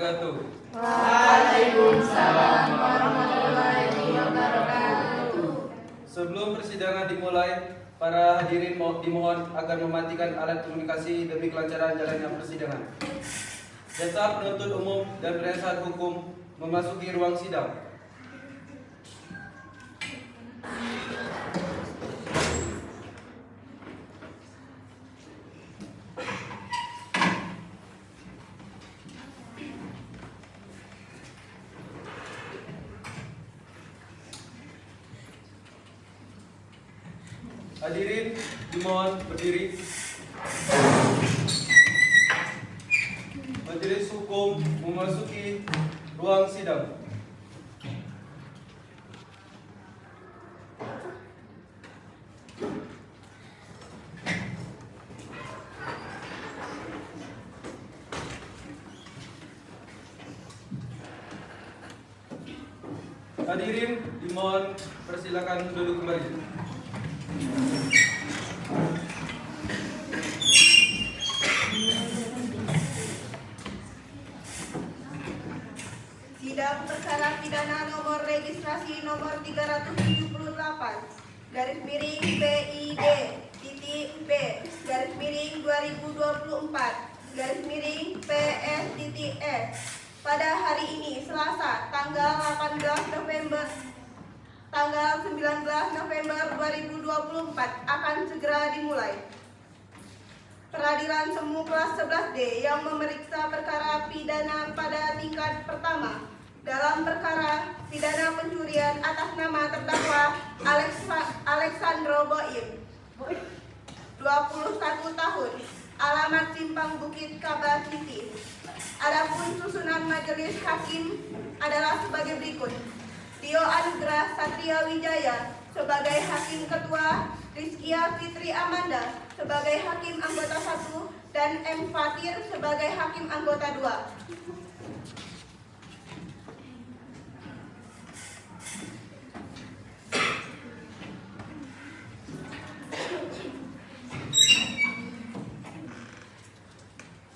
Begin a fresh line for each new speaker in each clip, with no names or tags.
wabarakatuh.
Waalaikumsalam warahmatullahi wabarakatuh.
Sebelum persidangan dimulai, para hadirin dimohon agar mematikan alat komunikasi demi kelancaran jalannya persidangan. Jaksa penuntut umum dan penasihat hukum memasuki ruang sidang. Hadirin dimohon berdiri. Majelis hukum memasuki ruang sidang. Hadirin dimohon persilakan duduk kembali.
Sidang perkara pidana nomor registrasi nomor 378 garis miring PID titik P garis miring 2024 garis miring PS titik S pada hari ini Selasa tanggal 19 November 2024 akan segera dimulai. Peradilan Semu kelas 11D yang memeriksa perkara pidana pada tingkat pertama dalam perkara pidana pencurian atas nama terdakwa Alexandro Boim, 21 tahun, alamat Simpang Bukit Kaba City. Adapun susunan majelis hakim adalah sebagai berikut: Tio Anugrah Satria Wijaya sebagai hakim ketua, Rizkia Fitri Amanda sebagai hakim anggota 1, dan M. Fatir sebagai hakim anggota 2.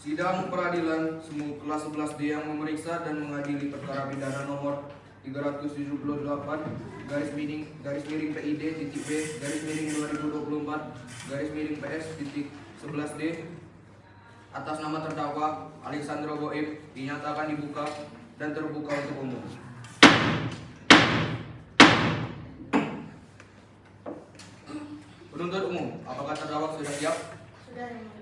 Sidang Peradilan Semu kelas 11D yang memeriksa dan mengadili perkara pidana nomor 378 garis miring PID titik B garis miring 2024 garis miring PS titik 11D atas nama terdakwa Alexandro Boim dinyatakan dibuka dan terbuka untuk umum. Penuntut umum, apakah terdakwa sudah siap?
Sudah.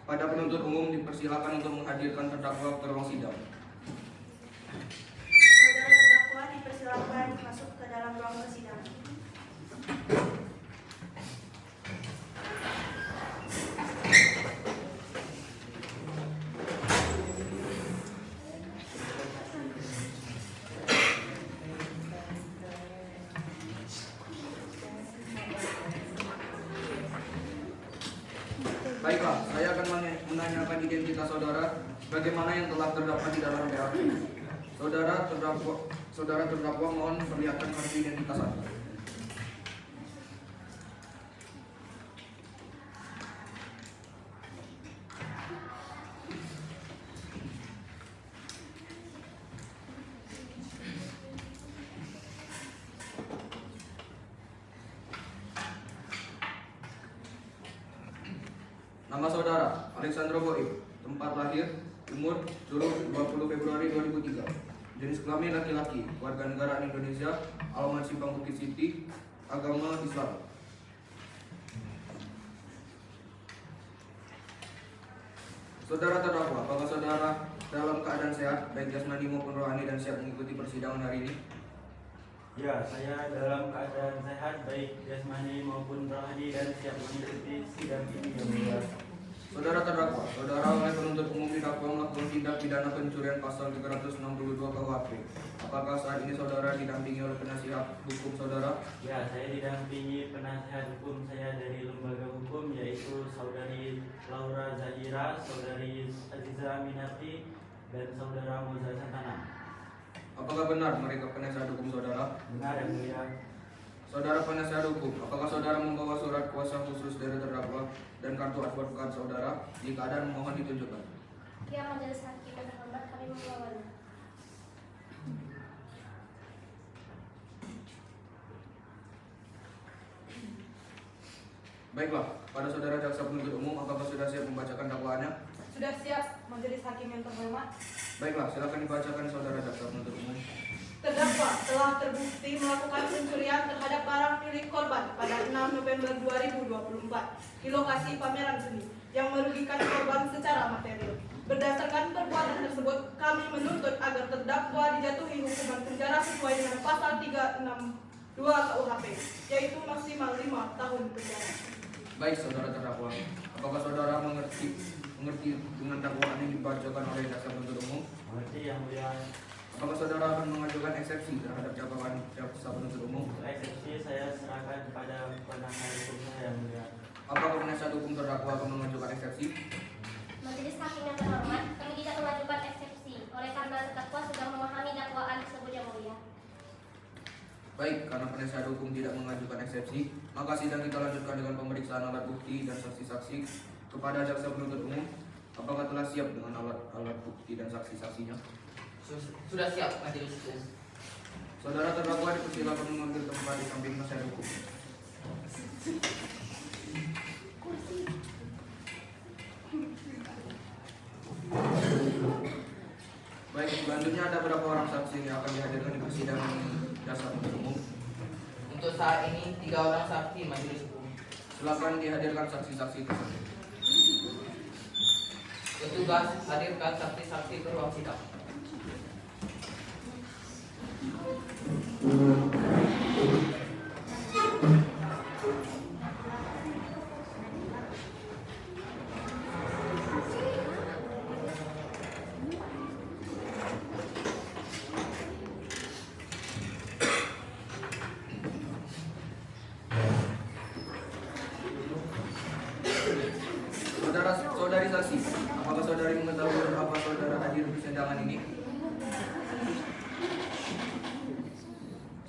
Pada penuntut umum dipersilakan untuk menghadirkan terdakwa ke ruang sidang.
Saudara terdakwa dipersilakan masuk ke dalam ruang persidangan.
Baiklah, saya akan menanyakan identitas saudara bagaimana yang telah terdapat di dalam BAP. Saudara terdakwa mohon perlihatkan kartu identitas Anda. Nama saudara Alexandro Boim, tempat lahir, umur, Curug 20 Februari 2003, jenis kelamin laki-laki, warga negara Indonesia, alamat Simpang Bukit City, agama Islam. Saudara terdakwa, apakah saudara dalam keadaan sehat, baik jasmani maupun rohani, dan siap mengikuti persidangan hari ini?
Ya, saya dalam keadaan sehat, baik jasmani maupun rohani, dan siap mengikuti sidang ini yang mulia.
Saudara terdakwa, saudara oleh penuntut umum didakwa melakukan tindak pidana pencurian pasal 362 KUHP. Apakah saat ini saudara didampingi oleh penasihat hukum saudara?
Ya, saya didampingi penasihat hukum saya dari lembaga hukum, yaitu Saudari Laura Zahira, Saudari Aziza Minati, dan Saudara Moza Santana.
Apakah benar mereka penasihat hukum saudara?
Benar yang mulia.
Saudara penasihat hukum, apakah saudara membawa surat kuasa khusus dari terdakwa dan kartu advokat saudara? Jika ada, mohon ditunjukkan.
Ya, majelis hakim yang terhormat, kami melawan.
Baiklah, pada saudara jaksa penuntut umum, apakah sudah siap membacakan dakwaannya?
Sudah siap, Majelis Hakim yang terhormat.
Baiklah, silakan dibacakan saudara jaksa penuntut umum.
Terdakwa telah terbukti melakukan pencurian terhadap barang milik korban pada 6 November 2024 di lokasi pameran seni yang merugikan korban secara material. Berdasarkan perbuatan tersebut, kami menuntut agar terdakwa dijatuhi hukuman penjara sesuai dengan pasal 362 KUHP, yaitu maksimal 5 tahun penjara.
Baik, saudara terdakwa. Apakah saudara mengerti dengan dakwaan yang dibacakan oleh jaksa penuntut umum?
Mengerti yang mulia.
Apakah saudara akan mengajukan eksepsi terhadap dakwaan jaksa penuntut umum?
Untuk eksepsi saya serahkan kepada penasihat hukum saya yang mulia.
Apakah penasihat hukum terdakwa akan mengajukan eksepsi?
Majelis Hakim yang terhormat, kami tidak mengajukan eksepsi oleh karena terdakwa sudah memahami dakwaan tersebut yang mulia.
Baik, karena penasihat hukum tidak mengajukan eksepsi, maka sidang kita lanjutkan dengan pemeriksaan alat bukti dan saksi-saksi kepada jaksa penuntut umum. Apakah telah siap dengan alat bukti dan saksi-saksinya?
Sudah siap, Majelis Hukum.
Saudara terdakwa dipersilakan mengambil tempat di samping penasihat hukum. Baik, selanjutnya ada berapa orang saksi yang akan dihadirkan di persidangan jaksa penuntut umum?
Untuk saat ini 3 orang saksi, Majelis Hukum.
Silakan dihadirkan saksi-saksi tersebut.
Petugas hadirkan saksi-saksi ke ruang sidang.
Saudari saksi, apakah saudari mengetahui apa saudara hadir di persidangan ini?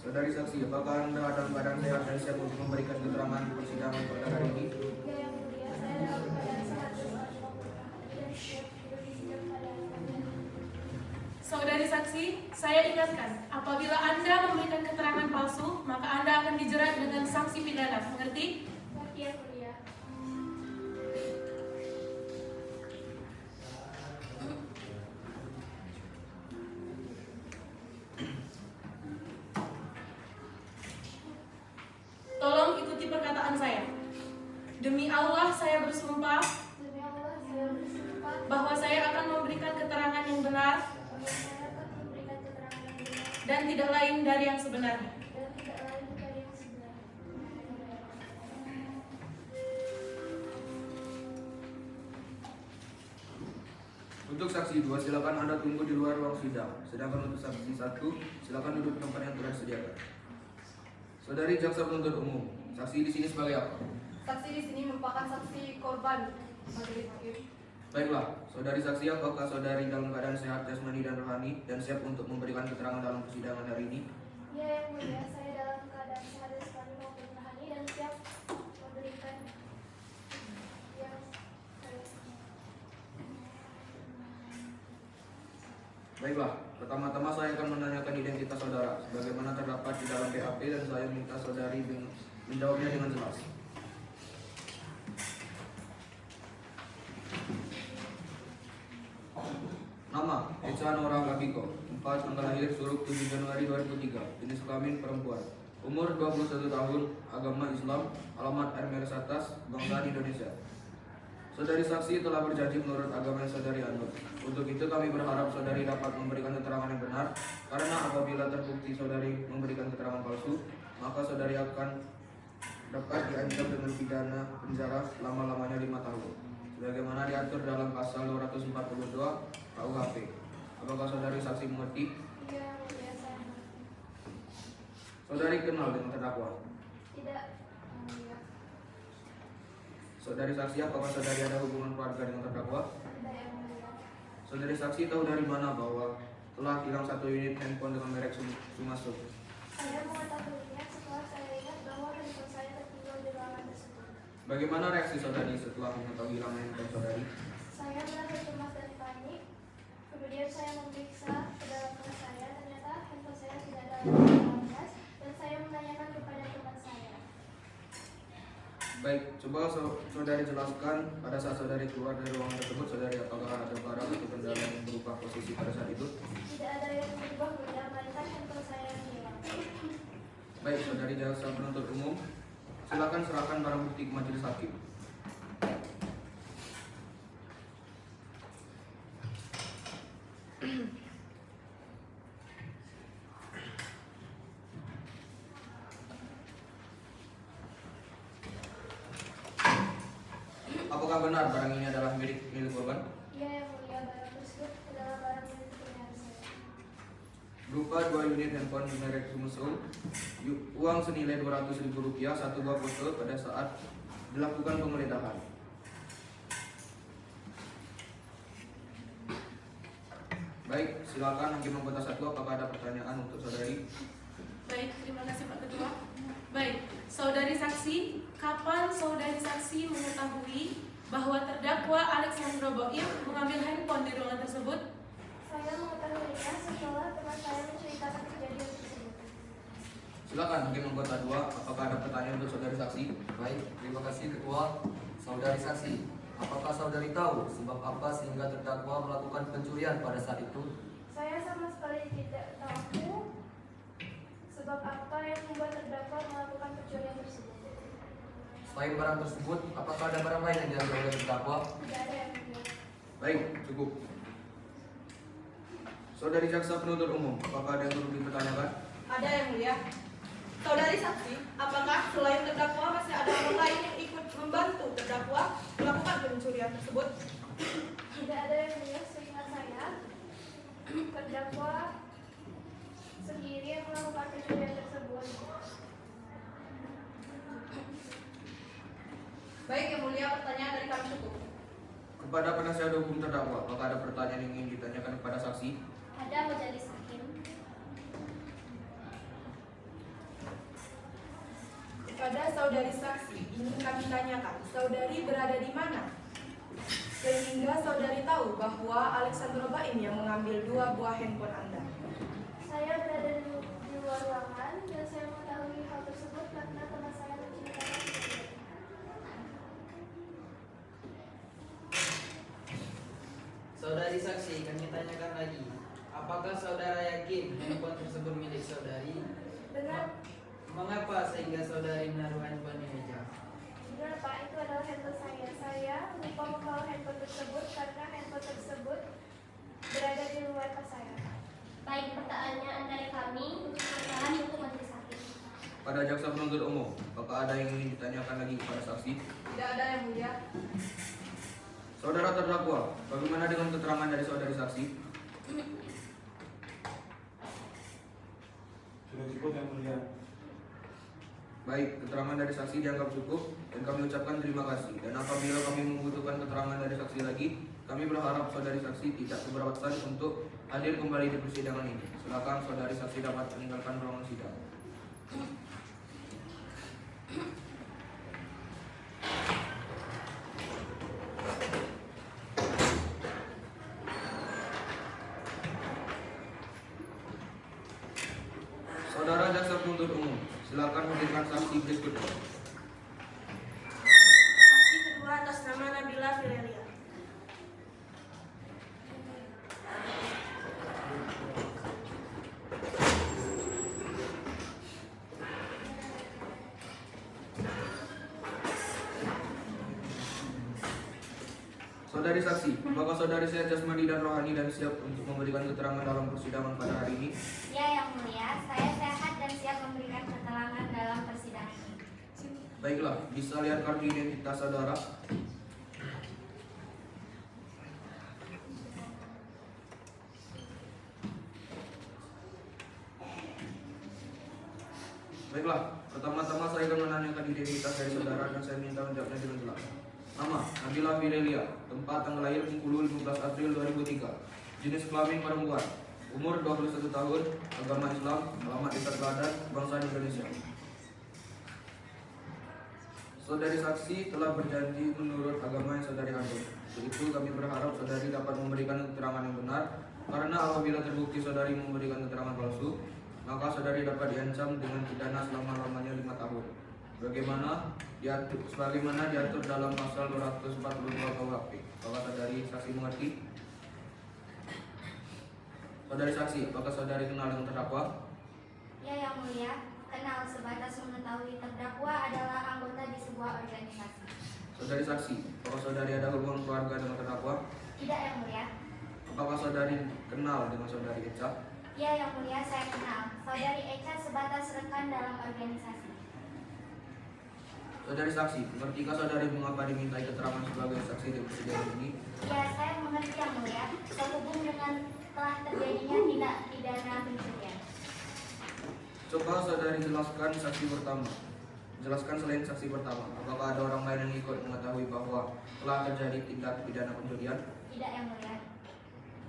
Saudari saksi, apakah Anda dalam keadaan sehat dan siap untuk memberikan keterangan di persidangan pada hari ini?
Ya yang mulia, saya dalam keadaan sehat dan siap berdiri setiap keadaan.
Saudari saksi, saya ingatkan, apabila Anda memberikan keterangan palsu, maka Anda akan dijerat dengan sanksi pidana. Mengerti?
Mengerti yang mulia.
Tolong ikuti perkataan saya. Demi Allah, saya bersumpah
Demi Allah, saya bersumpah
bahwa saya akan memberikan keterangan yang benar
bahwa saya akan memberikan keterangan yang benar
dan tidak lain dari yang sebenarnya.
dan tidak lain dari yang sebenarnya.
Untuk saksi 2, silakan Anda tunggu di luar ruang sidang. Sedangkan untuk saksi 1, silakan duduk di tempat yang telah disediakan. Saudari jaksa penuntut umum, saksi di sini sebagai apa?
Saksi di sini merupakan saksi korban. Majelis Hakim.
Baiklah, saudari saksi, apakah saudari dalam keadaan sehat jasmani dan rohani dan siap untuk memberikan keterangan dalam persidangan hari ini?
Ya yang mulia, saya dalam keadaan sehat dan selalu maupun rohani dan siap memberikan yang saya.
Baiklah, pertama-tama saya akan menanyakan identitas saudara sebagaimana terdapat di dalam BAP dan saya minta saudari menjawabnya dengan jelas. Nama, Echa Nora Gabiko, 4 tanggal lahir Suruk 7 Januari 2003, jenis kelamin perempuan, umur 21 tahun, agama Islam, alamat Ermeres Atas, bangsa Indonesia. Saudari saksi telah berjanji menurut agama yang saudari anut. Untuk itu kami berharap saudari dapat memberikan keterangan yang benar, karena apabila terbukti saudari memberikan keterangan palsu, maka saudari akan dapat diancam dengan pidana penjara selama-lamanya 5 tahun. Sebagaimana diatur dalam pasal 242 KUHP. Apakah saudari saksi mengerti?
Ya yang mulia, saya
Saudari kenal dengan terdakwa?
tidak yang mulia.
Saudari saksi, apakah saudari ada hubungan keluarga dengan terdakwa?
Tidak yang mulia.
Saudari saksi tahu dari mana bahwa telah hilang 1 unit handphone dengan merek Sumasuk?
Saya mengetahuinya setelah saya ingat bahwa handphone saya tertinggal di ruangan tersebut.
Bagaimana reaksi saudari setelah mengetahui hilangnya handphone saudari?
Saya merasa cemas dan panik. Kemudian saya membeli 2018 dan saya menanyakan kepada teman saya.
Baik, coba saudari jelaskan pada saat saudari keluar dari ruangan tersebut, saudari apakah ada barang atau kendala yang berubah posisi pada saat itu?
Tidak ada yang berubah benda, melainkan handphone saya yang hilang.
Baik, saudari jaksa penuntut umum, silakan serahkan barang bukti ke majelis hakim. Apakah benar barang ini adalah milik korban?
Iya yang mulia, barang tersebut adalah barang milik pelihara saya.
Berupa 2 unit handphone merek Samsung, uang senilai Rp200.000, 1 buah foto pada saat dilakukan penggeledahan. Baik, silakan Hakim Anggota 1, apakah ada pertanyaan untuk saudari?
Baik, terima kasih Pak Ketua. Baik, saudari saksi, kapan saudari saksi mengetahui bahwa terdakwa Alexandro Boim mengambil handphone di ruangan tersebut?
Saya mengetahuinya setelah teman saya menceritakan kejadian tersebut.
Silakan Hakim Anggota 2, apakah ada pertanyaan untuk saudari saksi?
Baik, terima kasih Ketua. Saudari saksi, apakah saudari tahu sebab apa sehingga terdakwa melakukan pencurian pada saat itu?
Saya sama sekali tidak tahu sebab apa yang membuat terdakwa melakukan pencurian tersebut.
Selain barang tersebut, apakah ada barang lain yang diambil oleh terdakwa?
Tidak ada yang mulia.
Baik, cukup. Saudari jaksa penuntut umum, apakah ada yang perlu dipertanyakan?
Ada yang mulia. Saudari saksi, apakah selain terdakwa masih ada orang lain yang ikut membantu terdakwa melakukan pencurian tersebut?
Tidak ada yang mulia, seingat saya terdakwa sendiri yang melakukan pencurian tersebut.
Baik yang mulia, pertanyaan dari kami cukup.
Kepada penasihat hukum terdakwa, apakah ada pertanyaan yang ingin ditanyakan kepada saksi?
Ada majelis hakim.
Kepada saudari saksi, ingin kami tanyakan, saudari berada di mana? Sehingga saudari tahu bahwa Alexandro Boim yang mengambil 2 buah handphone Anda.
Saya berada di luar ruangan dan saya mengetahui hal tersebut karena teman saya menceritakan kejadian.
Saudari saksi, kami tanyakan lagi. Apakah saudara yakin handphone tersebut milik saudari?
Benar,
Mengapa sehingga saudari menaruh handphone di meja?
benar Pak, itu adalah handphone saya. Saya lupa membawa handphone tersebut karena handphone tersebut berada di luar tas saya. Baik, pertanyaan dari kami untuk pertanyaan untuk majelis hakim.
Pada jaksa penuntut umum, apakah ada yang ingin ditanyakan lagi kepada saksi?
Tidak ada yang mulia.
Saudara terdakwa, bagaimana dengan keterangan dari saudari saksi?
Sudah cukup yang mulia.
Baik, keterangan dari saksi dianggap cukup dan kami ucapkan terima kasih. Dan apabila kami membutuhkan keterangan dari saksi lagi, kami berharap saudari saksi tidak keberatan untuk hadir kembali di persidangan ini. Silakan saudari saksi dapat meninggalkan ruangan sidang. Saudara jaksa penuntut umum, silakan hadirkan saksi berikutnya.
Saksi kedua atas nama Nabila Filelia.
Saudari saksi, apakah saudari sehat jasmani dan rohani dan siap untuk memberikan keterangan dalam persidangan pada hari ini?
Ya yang mulia, saya sehat dan siap memberikan keterangan dalam persidangan ini.
Baiklah, bisa lihat kartu identitas saudara. Baiklah, pertama-tama saya akan menanyakan identitas dari saudara dan saya minta menjawabnya dengan jelas. Nama, Nabila Filelia, tempat tanggal lahir Bengkulu 15 April 2003, jenis kelamin perempuan, umur 21 tahun, agama Islam, alamat Desa Teladan, bangsa Indonesia. Saudari saksi telah berjanji menurut agama yang saudari anut. Untuk itu kami berharap saudari dapat memberikan keterangan yang benar, karena apabila terbukti saudari memberikan keterangan palsu, maka saudari dapat diancam dengan pidana selama-lamanya 5 tahun. Sebagaimana diatur dalam pasal 242 KUHP. Apakah saudari saksi mengerti? Saudari saksi, apakah saudari kenal dengan terdakwa?
Ya, Yang Mulia, kenal sebatas mengetahui terdakwa adalah anggota di sebuah organisasi.
Saudari saksi, apakah saudari ada hubungan keluarga dengan terdakwa?
Tidak, Yang Mulia.
Apakah saudari kenal dengan saudari Echa?
Ya, Yang Mulia, saya kenal. Saudari Echa sebatas rekan dalam organisasi.
Saudari saksi, mengertikah saudari mengapa dimintai keterangan sebagai saksi di persidangan ini?
Ya, saya mengerti, Yang Mulia, sehubung dengan telah terjadinya tindak pidana pencurian.
Coba saudari jelaskan saksi pertama. Jelaskan selain saksi pertama, apakah ada orang lain yang ikut mengetahui bahwa telah terjadi tindak pidana pencurian?
Tidak, Yang Mulia.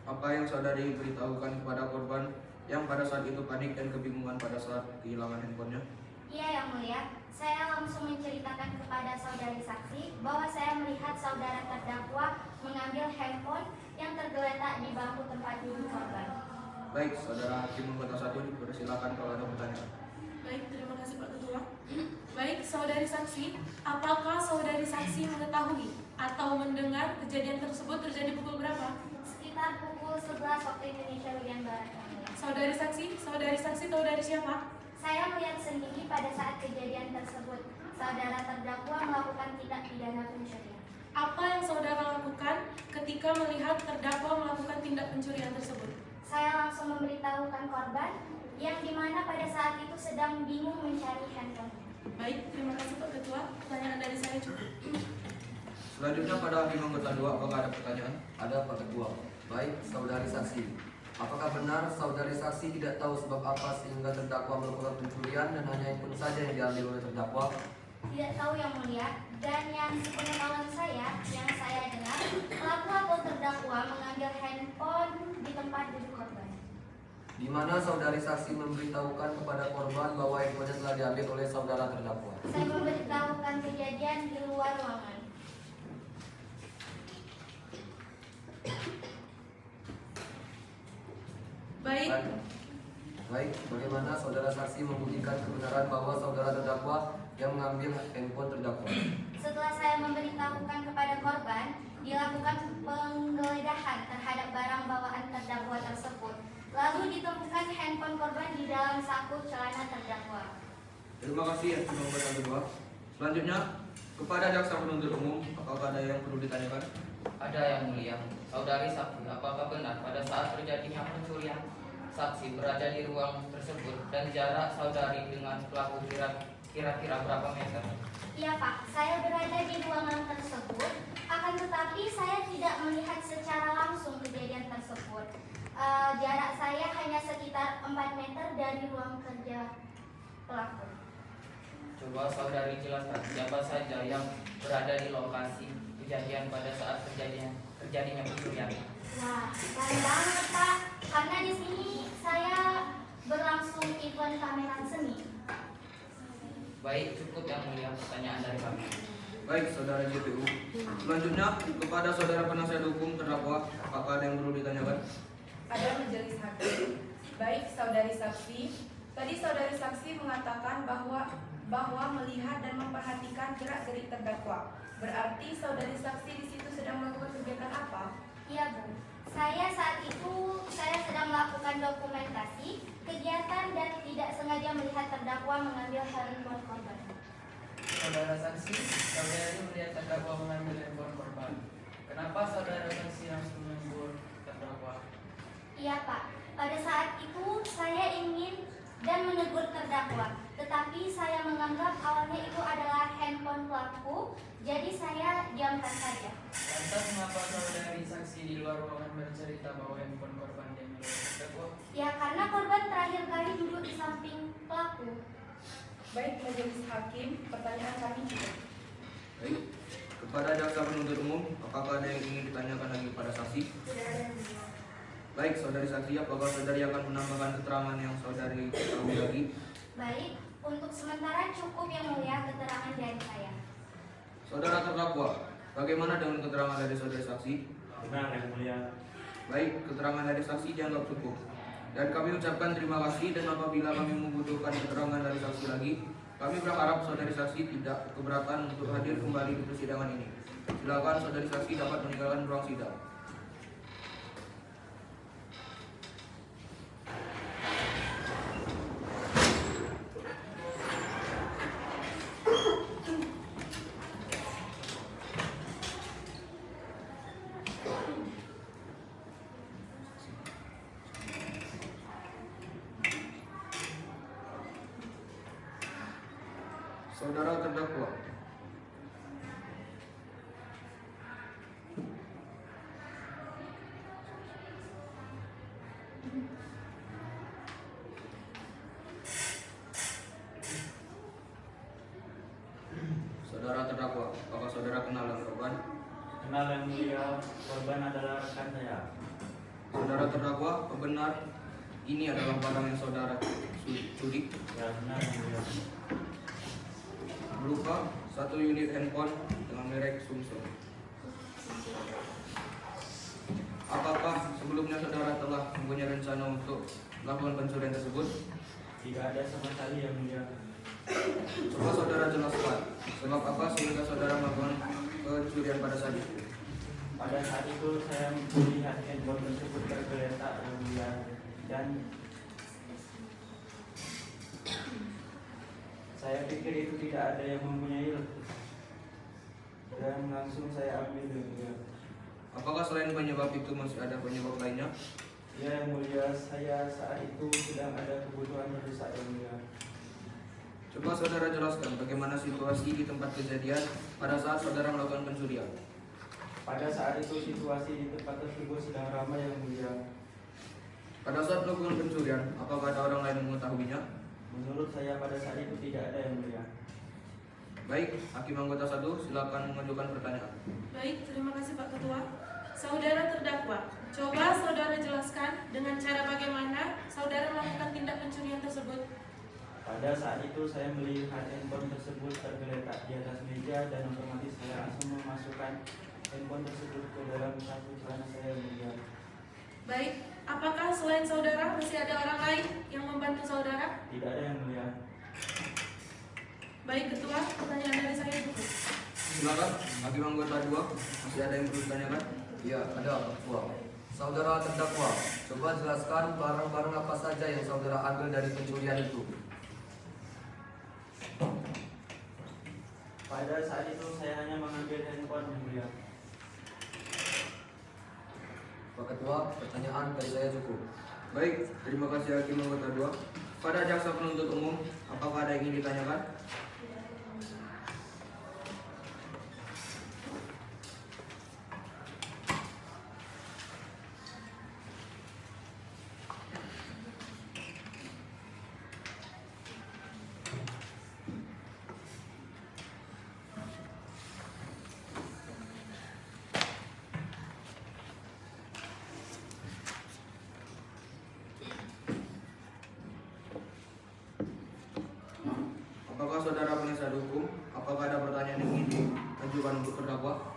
Apa yang saudari beritahukan kepada korban yang pada saat itu panik dan kebingungan pada saat kehilangan handphonenya?
Iya, Yang Mulia. Saya langsung menceritakan kepada saudari saksi bahwa saya melihat saudara terdakwa mengambil handphone yang tergeletak di bangku tempat duduk korban.
Baik, saudara hakim anggota 1 dipersilakan kalau ada pertanyaan.
Baik, terima kasih Pak Ketua. Baik, saudari saksi, apakah saudari saksi mengetahui atau mendengar kejadian tersebut terjadi pukul berapa?
Sekitar pukul 11 waktu Indonesia bagian Barat, Yang Mulia.
Saudari saksi tahu dari siapa?
Saya melihat sendiri pada saat kejadian tersebut, saudara terdakwa melakukan tindak pidana pencurian.
Apa yang saudara lakukan ketika melihat terdakwa melakukan tindak pencurian tersebut?
Saya langsung memberitahukan korban yang dimana pada saat itu sedang bingung mencari handphone.
Baik, terima kasih Pak Ketua. Pertanyaan dari saya cukup.
Selanjutnya pada hakim anggota 2, apakah ada pertanyaan?
Ada Pak Ketua. Baik, saudari saksi. Apakah benar saudari saksi tidak tahu sebab apa sehingga terdakwa melakukan pencurian dan hanya handphone saja yang diambil oleh terdakwa?
Tidak tahu, Yang Mulia, dan yang sepengetahuan saya, yang saya dengar, pelaku atau terdakwa mengambil handphone di tempat duduk korban.
Di mana saudari saksi memberitahukan kepada korban bahwa handphonenya telah diambil oleh saudara terdakwa?
Saya memberitahukan kejadian di luar ruangan.
Baik, bagaimana saudara saksi membuktikan kebenaran bahwa saudara terdakwa yang mengambil handphone terdakwa?
Setelah saya memberitahukan kepada korban, dilakukan penggeledahan terhadap barang bawaan terdakwa tersebut. Lalu ditemukan handphone korban di dalam saku celana terdakwa.
Terima kasih hakim anggota 2. Selanjutnya kepada jaksa penuntut umum, apakah ada yang perlu ditanyakan?
Ada, Yang Mulia. Saudari saksi, apakah benar pada saat terjadinya pencurian saksi berada di ruang tersebut dan jarak saudari dengan pelaku kira-kira berapa meter?
Iya, Pak, saya berada di ruangan tersebut, akan tetapi saya tidak melihat secara langsung kejadian tersebut. Jarak saya hanya sekitar 4 meter dari ruang kerja pelaku.
Coba saudari jelaskan siapa saja yang berada di lokasi kejadian pada saat terjadinya pencurian.
Wah, keren banget, Pak, karena di sini saya berlangsung event pameran seni.
Baik, cukup Yang Mulia pertanyaan dari kami.
Baik, saudara JPU. Selanjutnya kepada saudara penasihat hukum terdakwa, apakah ada yang perlu ditanyakan?
Ada majelis hakim. Baik, saudari saksi. Tadi saudari saksi mengatakan bahwa melihat dan memperhatikan gerak-gerik terdakwa. Berarti saudari saksi di situ sedang melakukan kegiatan apa?
Iya, Bu. Saya saat itu sedang melakukan dokumentasi kegiatan dan tidak sengaja melihat terdakwa mengambil handphone korban.
Saudara saksi, saudari melihat terdakwa mengambil handphone korban. Kenapa saudara saksi langsung menegur terdakwa?
Iya, Pak. Pada saat itu saya ingin dan menegur terdakwa, tetapi saya menganggap awalnya itu adalah handphone pelaku, jadi saya diamkan saja.
Lantas mengapa saudari saksi di luar ruangan bercerita bahwa handphone korban diambil oleh terdakwa?
Ya, karena korban terakhir kali duduk di samping pelaku.
Baik, majelis hakim. Pertanyaan kami cukup.
Baik, kepada jaksa penuntut umum, apakah ada yang ingin ditanyakan lagi kepada saksi? Baik, saudari saksi, apakah saudari akan menambahkan keterangan yang saudari ketahui lagi?
Baik, untuk sementara cukup Yang Mulia keterangan dari saya.
Saudara terdakwa, bagaimana dengan keterangan dari saudari saksi?
Benar, Yang Mulia.
Baik, keterangan dari saksi dianggap cukup. Dan kami ucapkan terima kasih, dan apabila kami membutuhkan keterangan dari saksi lagi, kami berharap saudari saksi tidak keberatan untuk hadir kembali di persidangan ini. Silakan saudari saksi dapat meninggalkan ruang sidang. Saudara terdakwa. Saudara terdakwa, apakah saudara kenal dengan korban?
Kenal yang mulia, korban adalah rekan saya.
Saudara terdakwa, apa benar ini adalah barang yang saudara curi?
Ya, benar yang mulia.
Berupa 1 unit handphone dengan merek Samsung. Apakah sebelumnya saudara telah mempunyai rencana untuk melakukan pencurian tersebut?
Tidak ada sama sekali yang mulia.
Coba saudara jelaskan sebab apa sehingga saudara melakukan pencurian pada saat itu.
Pada saat itu saya melihat handphone tersebut tergeletak yang mulia, dan saya pikir itu tidak ada yang mempunyai, dan langsung saya ambil yang mulia.
Apakah selain penyebab itu masih ada penyebab lainnya?
Ya yang mulia, saya saat itu sedang ada kebutuhan mendesak yang mulia.
Coba saudara jelaskan bagaimana situasi di tempat kejadian pada saat saudara melakukan pencurian.
Pada saat itu situasi di tempat tersebut sedang ramai yang mulia.
Pada saat melakukan pencurian, apakah ada orang lain yang mengetahuinya?
Menurut saya pada saat itu tidak ada yang mulia.
Baik, Hakim Anggota 1, silakan mengajukan pertanyaan.
Baik, terima kasih Pak Ketua. Saudara terdakwa, coba saudara jelaskan dengan cara bagaimana saudara melakukan tindak pencurian tersebut.
Pada saat itu saya melihat handphone tersebut tergeletak di atas meja, dan otomatis saya langsung memasukkan handphone tersebut ke dalam saku celana saya yang mulia.
Baik, apakah selain saudara masih ada orang lain yang membantu saudara?
Tidak ada yang mulia.
Baik Ketua, pertanyaan dari saya cukup.
Silakan, Hakim Anggota 2, masih ada yang perlu ditanyakan?
Iya, ada Ketua. Saudara terdakwa, coba jelaskan barang-barang apa saja yang saudara ambil dari pencurian itu.
Pada saat itu saya hanya mengambil handphone yang mulia.
Pak Ketua, pertanyaan dari saya cukup.
Baik, terima kasih Hakim Anggota 2. Pada jaksa penuntut umum, apakah ada yang ingin ditanyakan? Apakah saudara penasihat hukum? Apakah ada pertanyaan yang ingin diajukan untuk terdakwa?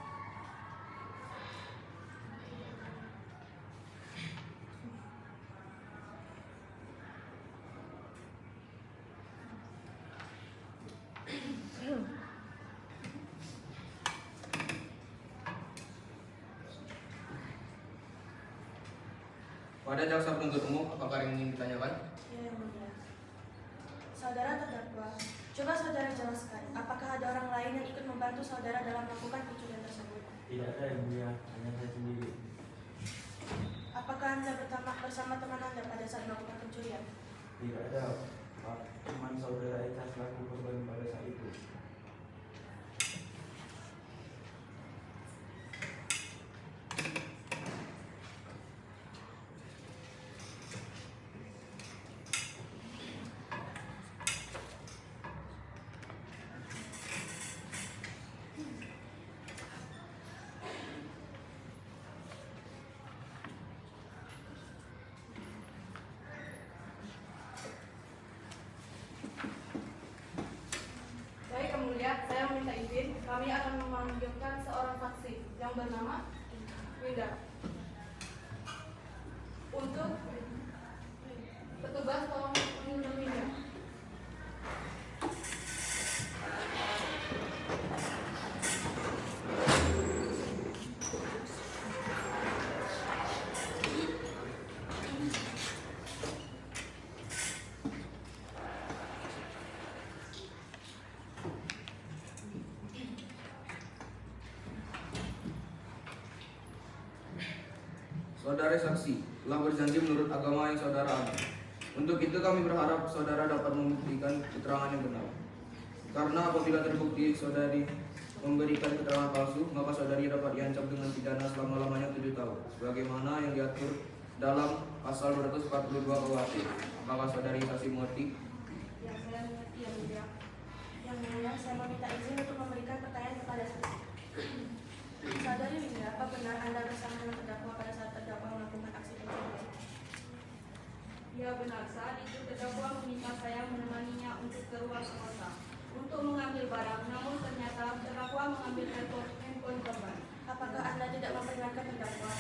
Pada jaksa penuntut umum, apakah yang ingin ditanyakan?
Ya, yang mulia. Saudara terdakwa, coba saudara jelaskan, apakah ada orang lain yang ikut membantu saudara dalam melakukan pencurian tersebut?
Tidak ada yang mulia, hanya saya sendiri.
Apakah Anda bersama teman Anda pada saat melakukan pencurian?
Tidak ada, Pak. Teman saudara Eka selaku korban pada saat itu.
Baik, yang mulia, saya meminta izin. Kami akan memanggilkan seorang saksi yang bernama Winda. Untuk
saudara saksi telah berjanji menurut agama yang saudara anut. Untuk itu kami berharap saudara dapat membuktikan keterangan yang benar. Karena apabila terbukti saudari memberikan keterangan palsu, maka saudari dapat diancam dengan pidana selama-lamanya 7 tahun, sebagaimana yang diatur dalam pasal 242 KUHP. Apakah saudari saksi mengerti?
Ya, saya mengerti yang mulia. Yang mulia, saya meminta izin untuk memberikan pertanyaan kepada saksi. Saudari Winda, apa benar Anda bersama dengan terdakwa pada saat terdakwa melakukan aksi pencurian?
Ya benar, saat itu terdakwa meminta saya menemaninya untuk keluar kota untuk mengambil barang, namun ternyata terdakwa mengambil handphone korban.
Apakah Anda tidak memperingatkan terdakwa?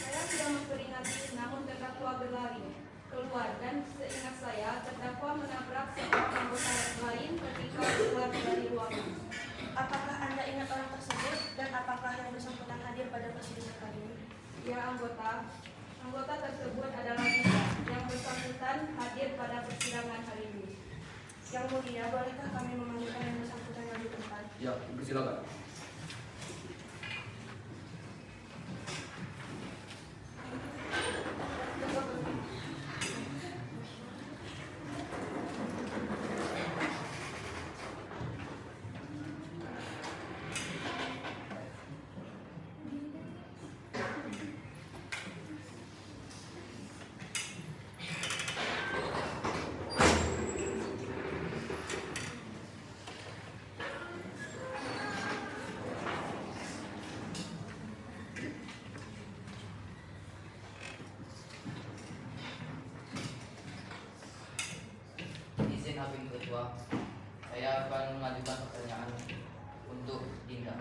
Saya sudah memperingati, namun terdakwa berlari keluar dan seingat saya terdakwa menabrak seorang anggota lain ketika keluar dari ruangan.
Apakah Anda ingat orang tersebut dan apakah yang bersangkutan hadir pada persidangan kali ini?
Ya anggota tersebut adalah Winda yang bersangkutan hadir pada persidangan hari ini.
Yang mulia, bolehkah kami memanggilkan yang bersangkutan yang di tempat?
Ya, persilakan.
Izin Hakim Ketua, saya akan mengajukan pertanyaan untuk Dinda.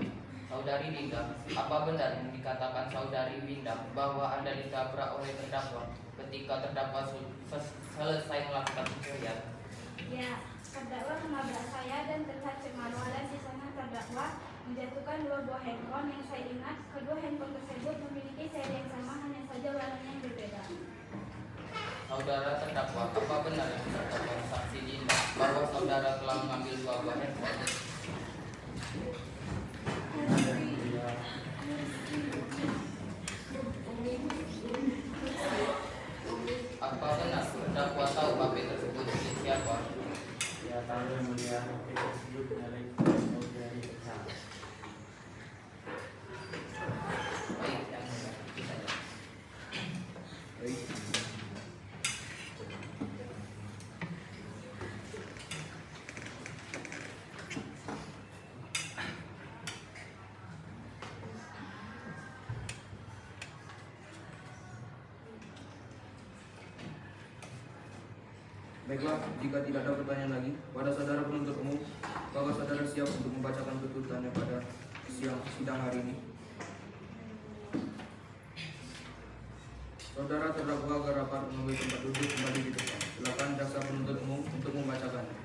Saudari Dinda, apa benar yang dikatakan Saudari Winda bahwa Anda ditabrak oleh terdakwa ketika terdakwa selesai melakukan pencurian?
Ya, terdakwa menabrak saya dan terlihat cemaran di sana terdakwa menjatuhkan 2 buah handphone yang saya ingat kedua handphone tersebut memiliki seri yang sama, hanya saja warnanya yang berbeda.
Saudara terdakwa, apa benar yang dikatakan saksi Dinda bahwa saudara telah mengambil 2 buah handphone? Apa benar terdakwa tahu HP tersebut milik siapa?
Ya, tahu yang mulia, HP tersebut milik saudari Esa.
Baik, yang mulia, bisa ya.
Baik. Baiklah, jika tidak ada pertanyaan lagi, pada saudara penuntut umum, apakah saudara siap untuk membacakan tuntutannya pada sidang hari ini? Saudara terdakwa agar dapat mengambil tempat duduk kembali di depan. Silakan jaksa penuntut umum untuk membacakannya.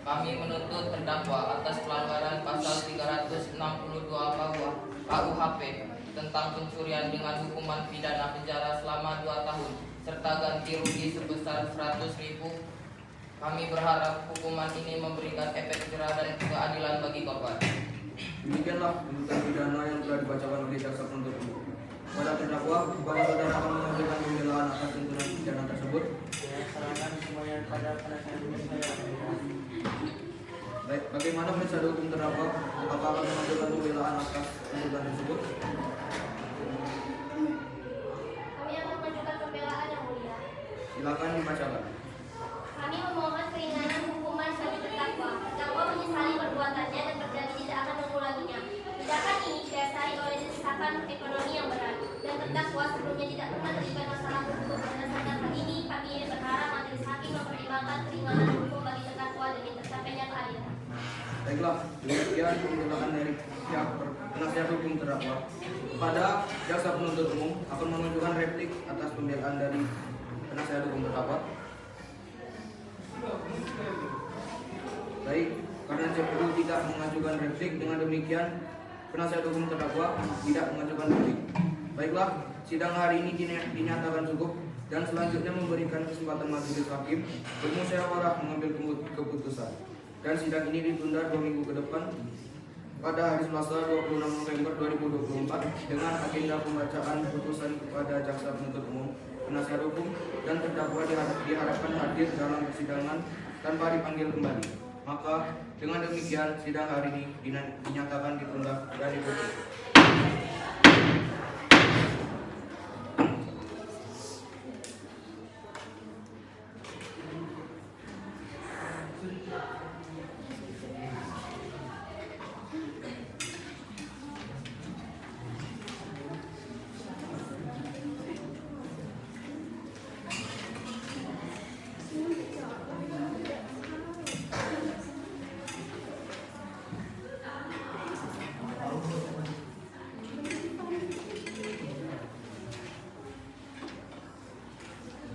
Kami menuntut terdakwa atas pelanggaran pasal 362 KUHP tentang pencurian dengan hukuman pidana penjara selama 2 tahun serta ganti rugi sebesar 100.000. Kami berharap hukuman ini memberikan efek jerah dan keadilan bagi korban.
Demikianlah tuntutan pidana yang telah dibacakan oleh jaksa penuntut umum. Pada terdakwa, bahwa saudara akan mengajukan pembelaan atas tuntutan pidana tersebut.
Saya serahkan semuanya pada penasihat hukum saya.
Baik, bagaimana penasihat hukum terdakwa? Apakah akan mengajukan pembelaan atas tuntutan tersebut?
Kami akan mengajukan pembelaan yang mulia.
Silakan dibacakan.
Kami memohon keringanan hukuman bagi terdakwa. Terdakwa menyesali perbuatannya dan berjanji tidak akan mengulanginya. Tindakan ini didasari oleh desakan ekonomi yang berat dan terdakwa sebelumnya tidak pernah terlibat masalah hukum. Berdasarkan hal ini, kami berharap majelis hakim mempertimbangkan keringanan hukum bagi terdakwa demi tercapainya keadilan.
Baiklah, demikian penjelasan dari pihak penasihat hukum terdakwa. Kepada jaksa penuntut umum akan mengajukan replik atas pembelaan dari penasihat hukum terdakwa. CPU tidak mengajukan replik. Dengan demikian, penasihat hukum terdakwa tidak mengajukan replik. Baiklah, sidang hari ini dinyatakan cukup dan selanjutnya memberikan kesempatan majelis hakim bermusyawarah mengambil keputusan. Dan sidang ini ditunda 2 minggu ke depan pada hari Selasa 26 November 2024 dengan agenda pembacaan putusan kepada jaksa penuntut umum, penasihat hukum, dan terdakwa diharapkan hadir dalam persidangan tanpa dipanggil kembali. Maka dengan demikian sidang hari ini dinyatakan ditunda dan ditutup.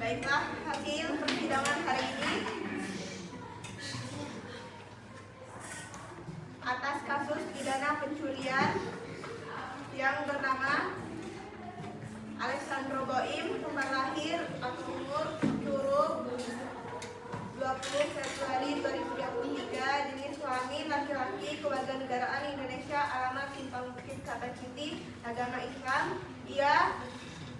Baiklah, hasil persidangan hari ini atas kasus pidana pencurian yang bernama Alexandro Boim, tempat lahir atau umur Curug 20 Februari 2023, jenis kelamin laki-laki, kewarganegaraan Indonesia, alamat Simpang Bukit Kabaciti, agama Islam. Ia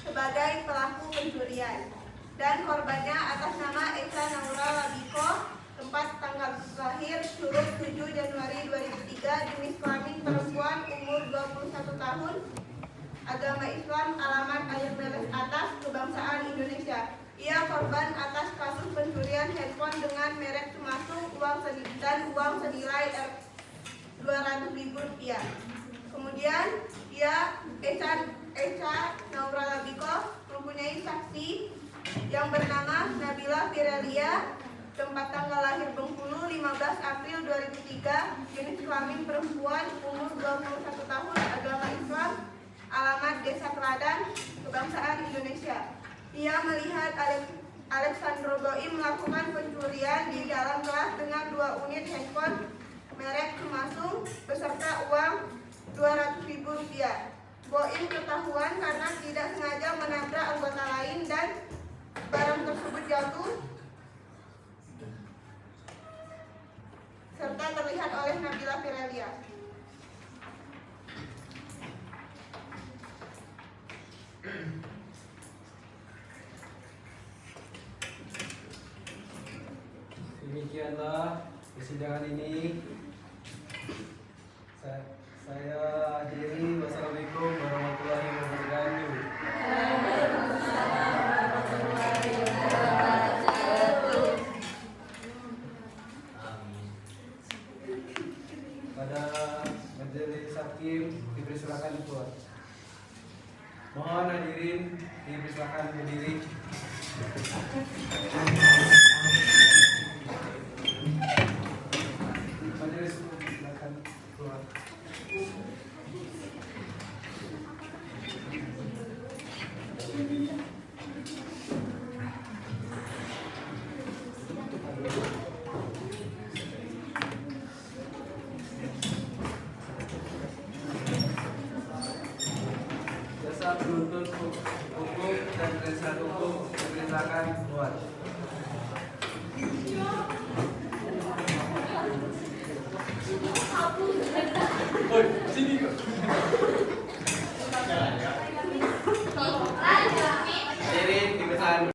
sebagai pelaku pencurian. Dan korbannya atas nama Esa Naura Labiko, tempat tanggal lahir Curug 7 Januari 2003, jenis kelamin perempuan, umur 21 tahun, agama Islam, alamat Ayam Meles Atas, kebangsaan Indonesia. Ia korban atas kasus pencurian handphone dengan merek Sumasung, uang senilai Rp200.000. Kemudian ia Esa Naura Labiko mempunyai saksi yang bernama Nabila Firelia, tempat tanggal lahir Bengkulu 15 April 2003, jenis kelamin perempuan, umur 21 tahun, agama Islam, alamat Desa Keladan, kebangsaan Indonesia. Ia melihat Alexandro Boim melakukan pencurian di dalam kelas dengan 2 unit handphone merek Sumasung beserta uang Rp200.000. Boim ketahuan karena tidak sengaja menabrak anggota lain dan barang tersebut jatuh serta terlihat oleh Nabila Firelia.
Demikianlah persidangan ini. Saya akhiri. Wassalamualaikum warahmatullahi wabarakatuh. Pada majelis hakim dipersilakan keluar. Mohon hadirin dipersilakan berdiri. Majelis silakan keluar. Jasa penuntut hukum dan penasihat hukum dipersilakan keluar. Oi, sini kok.